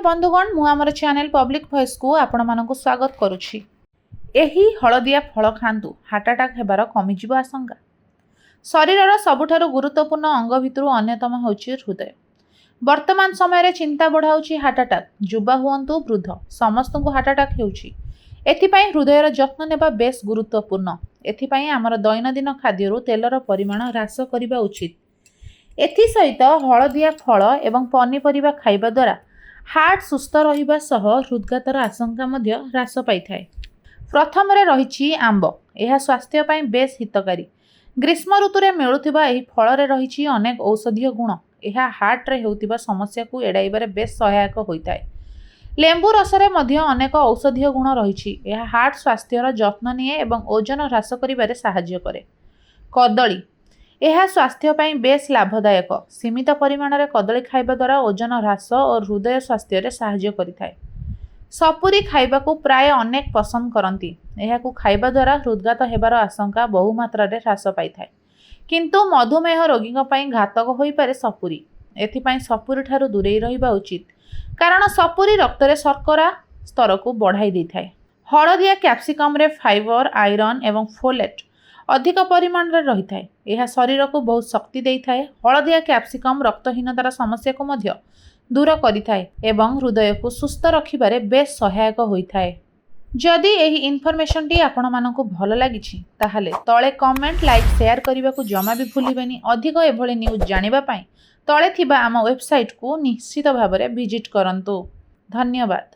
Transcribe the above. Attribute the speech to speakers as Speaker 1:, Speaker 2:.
Speaker 1: बंधुगण मु आमर चैनल पब्लिक वॉइस को आपण मानक स्वागत करुछि। एही हलदिया फल खांतु हार्ट अटैक हेबार कमिजिबो आशंका। शरीरर सबुठारु गुरुत्वपूर्ण अंग भितरु अन्यतम होछि हृदय। वर्तमान समय रे चिंता बढ़ाउछि हार्ट अटैक। युवा हुअन्तु वृद्ध समस्तଙ୍କୁ हार्ट अटैक हेउछि। एथिपाई हृदयर जत्न नेबा बेस गुरुत्वपूर्ण। एथिपाई आमर दैनंदिन खाद्यरु तेलर परिमाण ह्रास करिबा उचित। एथि सहित हलदिया फल एवं पनीपरिबा खाइबा द्वारा हार्ट सुस्थ रहिबा सह हृदघातर आशंका मध्य ह्रास पाइथाय। प्रथम रे रहिछि आंब। यह स्वास्थ्य पई बेस हितकारी। ग्रीष्म ऋतु रे मिलुथिबा एही फल रे रहिछि अनेक औषधीय गुण। यह हार्ट रे हेउथिबा समस्या को एडाइबारे बेस सहायक होइताय। लेंबू रस रे मध्य अनेक औषधीय गुण रहिछि। यह हार्ट स्वास्थ्यर जत्न निए एवं ओजन ह्रास करिबारे सहाय्य करे। कदली यह स्वास्थ्य पई बेस लाभदायक। सीमित परिमाण रे कदली खाइबा द्वारा ओजन ह्रास और हृदय स्वास्थ्य रे सहाय्य करिथाय। सपुरी खाइबा को प्राय अनेक पसंद करती। यह खाइबा द्वारा हृदघात हेबार आशंका बहु मात्रा रे ह्रास पाइथाय। किंतु मधुमेह रोगी पई घातक होई पारे सपुरी। एथिपाई सपुरी ठारू दूरेई रहिबा उचित, कारण सपुरी रक्त रे शर्करा स्तर को बढ़ाई देइथाय। हळदिया कैप्सिकम रे फाइबर, आयरन एवं फोलेट अधिक परिमाण रे रहिथाय। यह शरीर को बहुत शक्ति देइथाय। हळदिया कैप्सिकम रक्तहीनतार समस्या को मध्य दूर करिथाय एवं हृदय को सुस्थ रखिबारे बेस सहायक होइथाय। जदि एही इन्फॉर्मेशन टी आपण मानकु भल लागिछि ताहाले तळे कमेंट, लाइक, शेयर करिबा को जमा भी भूलिबेनी। अधिक एभଳି न्यूज जानिबा पई तळे थिबा आम वेबसाइट को निश्चित भाबरे विजिट करंतु। धन्यवाद।